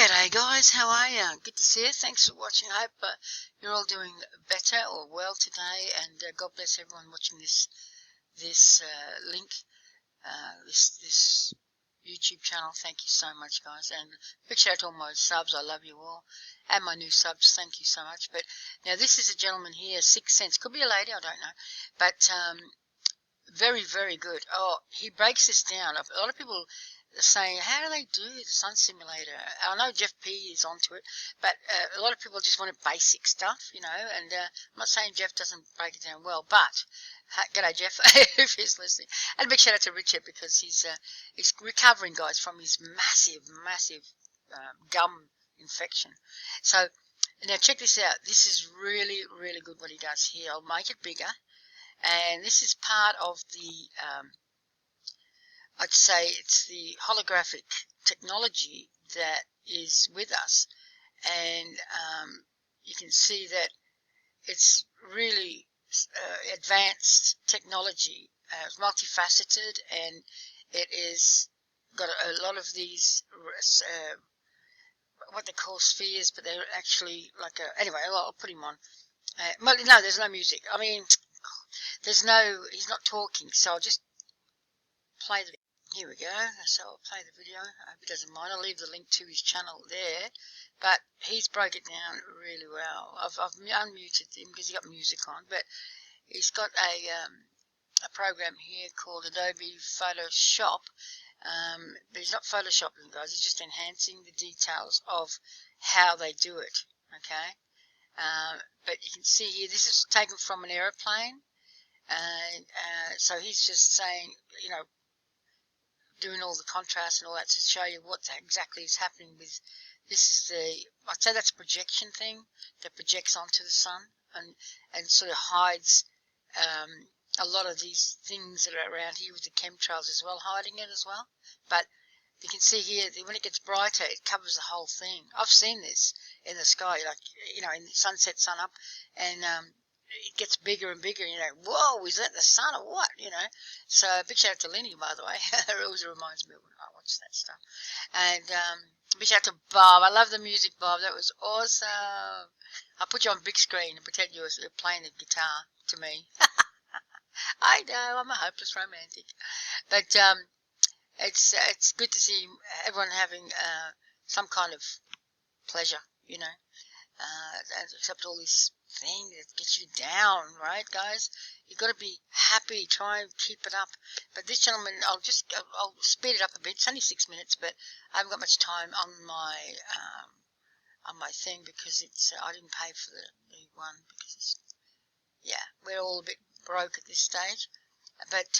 G'day guys, how are you? Good to see you. Thanks for watching. I hope you're all doing better or well today, and God bless everyone watching this link, this YouTube channel. Thank you so much, guys, and big shout out to all my subs. I love you all, and my new subs. Thank you so much. But now this is a gentleman here, 6 cents. Could be a lady, I don't know, but very, very good. Oh, he breaks this down. A lot of people are saying, how do they do the sun simulator? I know Jeff P is onto it, but a lot of people just want basic stuff, and I'm not saying Jeff doesn't break it down well, but g'day Jeff, if he's listening. And a big shout out to Richard, because he's recovering, guys, from his massive gum infection. So now check this out. This is really, really good what he does here. I'll make it bigger. And this is part of the, I'd say it's the holographic technology that is with us. And you can see that it's really advanced technology, multifaceted, and it is got a lot of these, what they call spheres, but they're actually like anyway, I'll put him on. Well, no, there's no music. I mean, he's not talking, so I'll just play the, here we go, so I'll play the video. I hope he doesn't mind. I'll leave the link to his channel there, but he's broke it down really well. I've unmuted him because he got music on, but he's got a program here called Adobe Photoshop, but he's not photoshopping, guys, he's just enhancing the details of how they do it, okay? But you can see here, this is taken from an aeroplane, and so he's just saying, doing all the contrast and all that to show you what exactly is happening with, this is I'd say that's a projection thing that projects onto the sun and sort of hides a lot of these things that are around here with the chemtrails as well, hiding it as well. But you can see here, when it gets brighter, it covers the whole thing. I've seen this in the sky, like, in the sunset, sun up, and it gets bigger and bigger, whoa, is that the sun or what, So, big shout out to Lenny, by the way. It always reminds me when I watch that stuff. And big shout out to Bob. I love the music, Bob. That was awesome. I'll put you on big screen and pretend you're playing the guitar to me. I know, I'm a hopeless romantic. But it's good to see everyone having some kind of pleasure, except all this thing that gets you down, right, guys? You've got to be happy, try and keep it up. But this gentleman, I'll speed it up a bit. It's only 6 minutes, but I haven't got much time on my thing, because it's I didn't pay for the one, because we're all a bit broke at this stage. But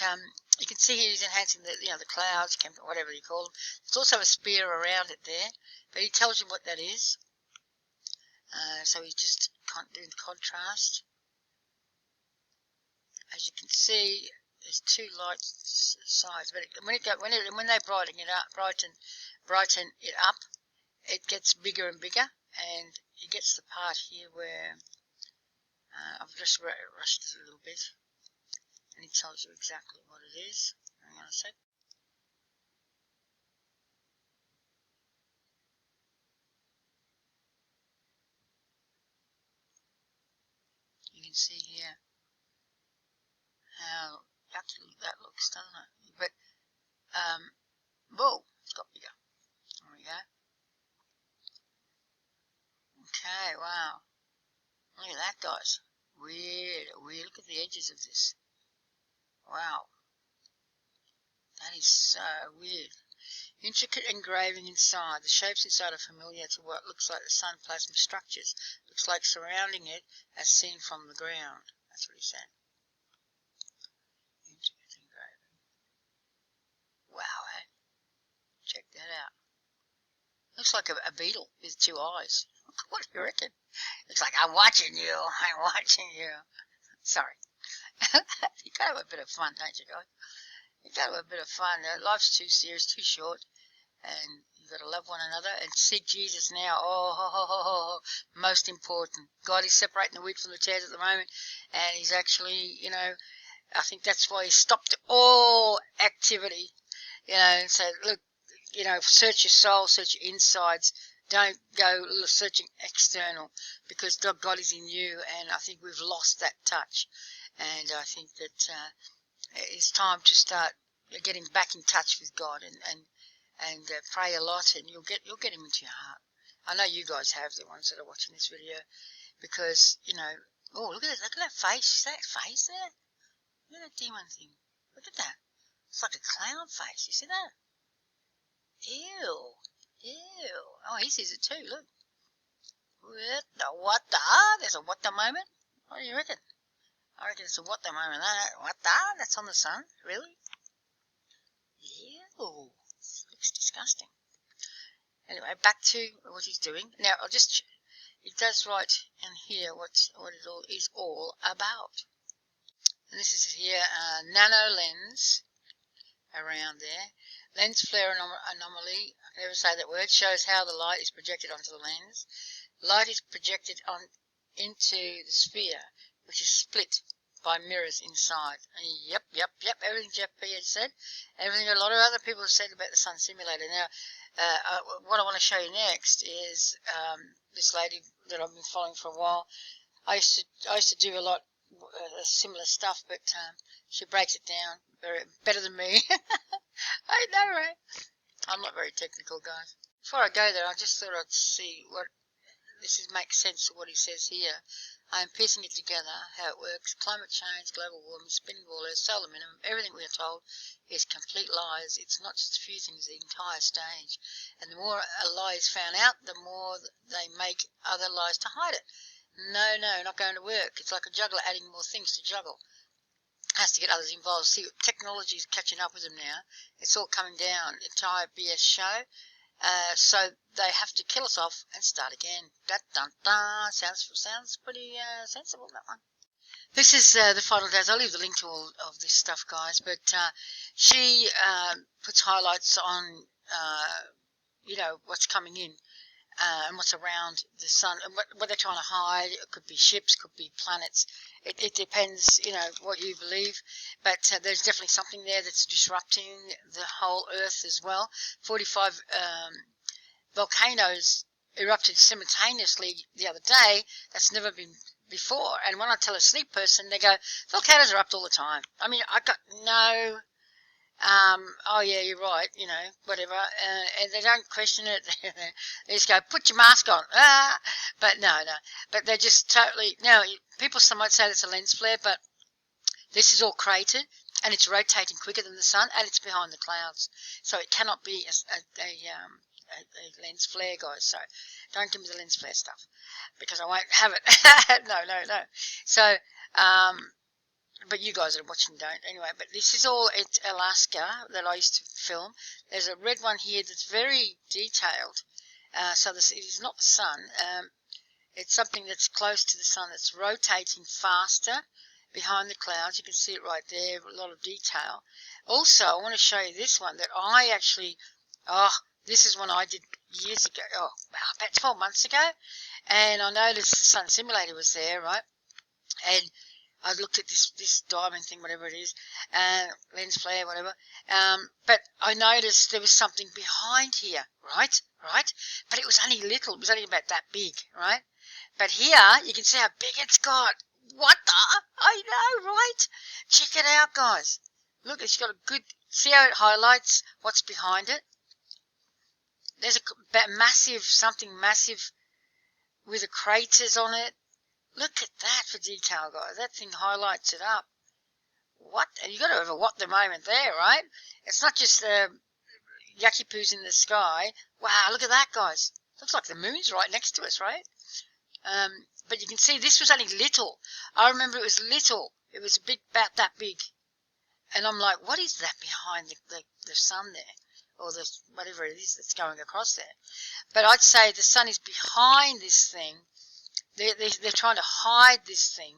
you can see here he's enhancing the clouds, whatever you call them. There's also a spear around it there, but he tells you what that is. So he's just doing the contrast. As you can see, there's two light sides, but when they brighten it up, it gets bigger and bigger, and it gets the part here where I've just rushed it a little bit, and it tells you exactly what it is. Hang on a sec. You can see here how yucky that looks, doesn't it? But whoa, it's got bigger. There we go. Okay, wow. Look at that, guys. Weird. Look at the edges of this. Wow. That is so weird. Intricate engraving inside. The shapes inside are familiar to what looks like the sun plasma structures. Looks like surrounding it as seen from the ground. That's what he said. Intricate engraving. Wow, eh? Check that out. Looks like a beetle with two eyes. What do you reckon? Looks like I'm watching you. I'm watching you. Sorry. You gotta have a bit of fun, don't you, guys? You gotta have a bit of fun. Life's too serious, too short, and you gotta love one another and seek Jesus now. Oh, most important. God is separating the wheat from the tares at the moment, and He's actually, I think that's why He stopped all activity, and said, look, search your soul, search your insides, Don't go searching external, because God is in you, and I think we've lost that touch. And I think that it's time to start getting back in touch with God, and pray a lot, and you'll get him into your heart. I know you guys have, the ones that are watching this video, because oh, look at that face. Is that face there? Look at that demon thing. Look at that. It's like a clown face. You see that? Ew. Ew. Oh, he sees it too. Look. What the? There's a what the moment. What do you reckon? I reckon it's a what the moment. What the? That's on the sun. Really? Ew. Looks disgusting. Anyway, back to what he's doing. Now, it does write in here what it all is all about. And this is here, nano lens around there. Lens flare anomaly, I can never say that word, shows how the light is projected onto the lens. Light is projected into the sphere, which is split by mirrors inside. Yep. Everything Jeff P has said, everything a lot of other people have said about the sun simulator. Now, what I want to show you next is this lady that I've been following for a while. I used to do a lot similar stuff, but she breaks it down better than me. I know, right? I'm not very technical, guys. Before I go there, I just thought I'd see what makes sense of what he says here. I am piecing it together, how it works. Climate change, global warming, spinning ball earth, solar minimum, everything we are told is complete lies. It's not just a few things, the entire stage. And the more a lie is found out, the more they make other lies to hide it. No, not going to work. It's like a juggler adding more things to juggle. Has to get others involved. See, technology is catching up with them now. It's all coming down. Entire BS show. So they have to kill us off and start again. Sounds pretty sensible, that one. This is the final days. I'll leave the link to all of this stuff, guys. But she puts highlights on, what's coming in. And what's around the sun, and what they're trying to hide. It could be ships, could be planets. It depends, what you believe. But there's definitely something there that's disrupting the whole Earth as well. 45 volcanoes erupted simultaneously the other day. That's never been before. And when I tell a sleep person, they go, volcanoes erupt all the time. I mean, I got no... oh yeah, you're right, whatever, and they don't question it. They just go, put your mask on. But no, but they're just totally, now, people might say it's a lens flare, but this is all cratered, and it's rotating quicker than the sun, and it's behind the clouds, so it cannot be a lens flare, guys. So don't give me the lens flare stuff, because I won't have it. No. So, but you guys that are watching don't. Anyway, but this is all at Alaska that I used to film. There's a red one here that's very detailed. So this is not the sun. It's something that's close to the sun that's rotating faster behind the clouds. You can see it right there, a lot of detail. Also, I want to show you this one that I actually, this is one I did years ago, about 12 months ago. And I noticed the sun simulator was there, right? And I looked at this diamond thing, whatever it is, lens flare, whatever. But I noticed there was something behind here, right? But it was only little. It was only about that big, right? But here, you can see how big it's got. What the? I know, right? Check it out, guys. Look, it's got a good... See how it highlights what's behind it? There's something massive with the craters on it. Look at that for detail, guys. That thing highlights it up. What? And you got to have a what the moment there, right? It's not just yucky poos in the sky. Wow, look at that, guys. Looks like the moon's right next to us, right? But you can see this was only little. I remember it was little. It was about that big. And I'm like, what is that behind the sun there? Or whatever it is that's going across there. But I'd say the sun is behind this thing. They're trying to hide this thing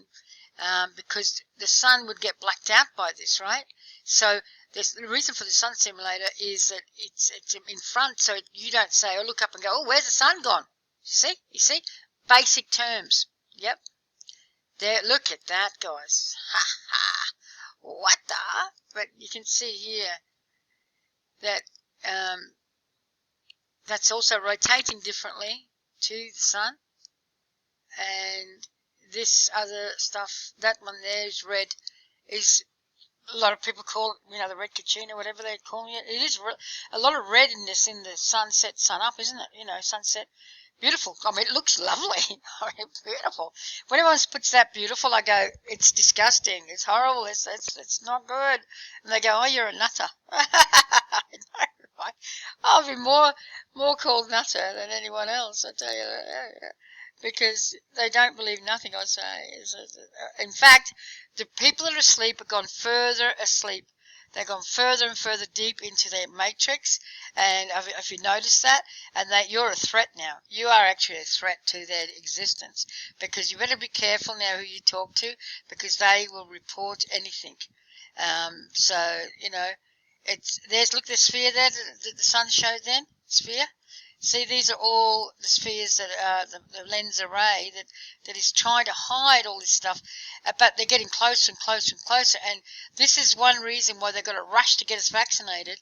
because the sun would get blacked out by this, right? So the reason for the sun simulator is that it's in front, so you don't say, look up and go, where's the sun gone? You see? Basic terms. Yep. There. Look at that, guys. Ha. What the? But you can see here that that's also rotating differently to the sun. And this other stuff, that one there is red, is a lot of people call it, the red Kachina, whatever they're calling it. It is a lot of redness in the sunset, sun up, isn't it? Sunset. Beautiful. I mean, it looks lovely. I mean, beautiful. When everyone puts that beautiful, I go, it's disgusting. It's horrible. It's not good. And they go, oh, you're a nutter. I know, right? I'll be more called nutter than anyone else, I tell you. Because they don't believe nothing I say. In fact, the people that are asleep have gone further asleep. They've gone further and further deep into their matrix, and if you notice that, and that you're a threat now. You are actually a threat to their existence, because you better be careful now who you talk to, because they will report anything. So, look, the sphere there, the sun showed then, sphere. See, these are all the spheres that are the lens array that is trying to hide all this stuff, but they're getting closer and closer and closer. And this is one reason why they've got to rush to get us vaccinated.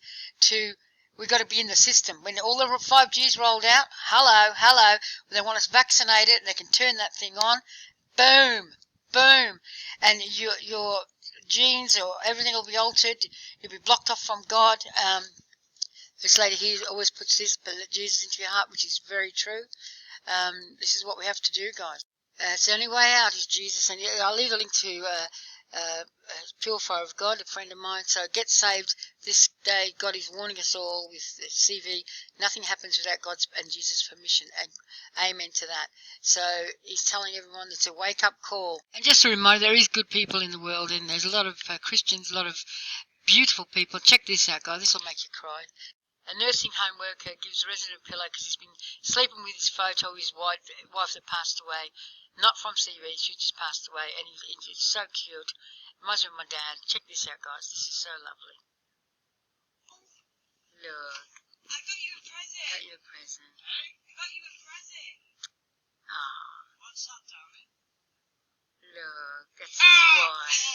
We've got to be in the system. When all the 5G's rolled out, hello, they want us vaccinated, and they can turn that thing on, boom, and your genes or everything will be altered. You'll be blocked off from God. This lady here always puts this, but let Jesus into your heart, which is very true. This is what we have to do, guys. It's the only way out is Jesus. And I'll leave a link to Purifier of God, a friend of mine. So get saved this day. God is warning us all with CV. Nothing happens without God's and Jesus' permission. And amen to that. So he's telling everyone it's a wake-up call. And just a reminder, there is good people in the world, and there's a lot of Christians, a lot of beautiful people. Check this out, guys. This will make you cry. A nursing home worker gives a resident a pillow because he's been sleeping with his photo of his wife that passed away. Not from CV, she just passed away, and he's so cute. Reminds me of my dad. Check this out, guys. This is so lovely. Look. I got you a present. Got you a present. Hey? I got you a present. Ah. What's that, darling? Look, that's his wife.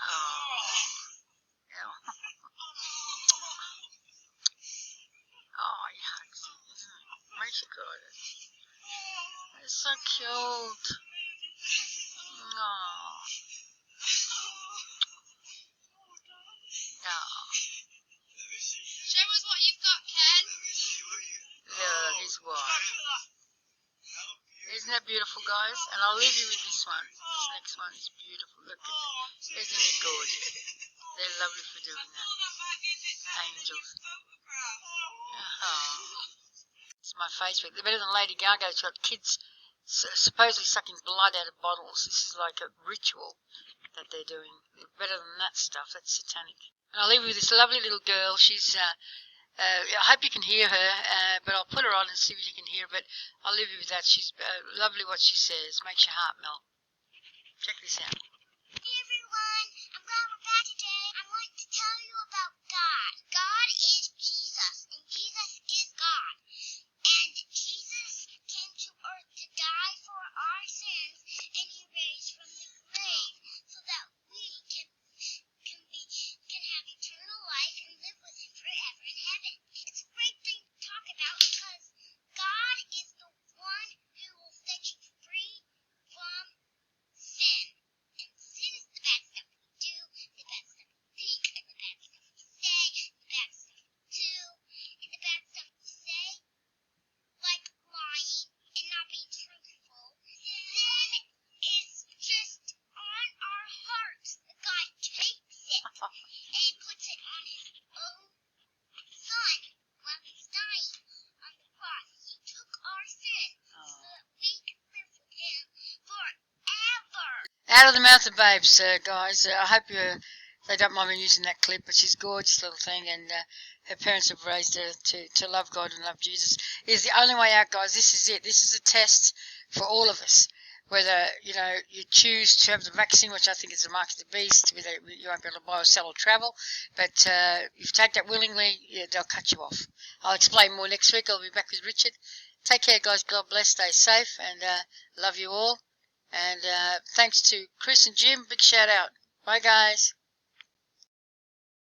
Oh. Oh, he hugs him, isn't it? Makes you cry. It's so cute. Oh. Show us what you've got, Ken. Look, his wife. Isn't that beautiful, guys? And I'll leave you with this one. This next one is beautiful. Look at it. Isn't it gorgeous? They're lovely for doing that. Angels. Oh. It's my Facebook. They're better than Lady Gaga. It's got kids supposedly sucking blood out of bottles. This is like a ritual that they're doing. They're better than that stuff. That's satanic. And I'll leave you with this lovely little girl. She's, I hope you can hear her, but I'll put her on and see if you can hear. But I'll leave you with that. She's lovely what she says. Makes your heart melt. Check this out. Hey everyone, I'm glad we're back today. I want to tell you about God. God is Jesus, and Jesus is God. And Jesus came to earth to die for our sins, and he raised from the grave so that we can have eternal life and live with him forever in heaven. It's a great thing to talk about because God is the one who will set you free from sin. And sin is the bad stuff we do, the bad stuff we think, and the bad stuff we say, the bad stuff we do, and the bad stuff we say, like lying and not being truthful. Sin is just on our hearts. The God takes it and puts it on his own son while he's dying on the cross. He took our sin so that we can live with him forever. Out of the mouth of babes, guys. I hope they don't mind me using that clip, but she's a gorgeous little thing, and her parents have raised her to love God and love Jesus. It's the only way out, guys. This is it. This is a test for all of us. Whether, you choose to have the vaccine, which I think is the mark of the beast, whether you won't be able to buy or sell or travel, but if you take that willingly, they'll cut you off. I'll explain more next week. I'll be back with Richard. Take care, guys. God bless. Stay safe, and love you all. And thanks to Chris and Jim. Big shout out. Bye, guys.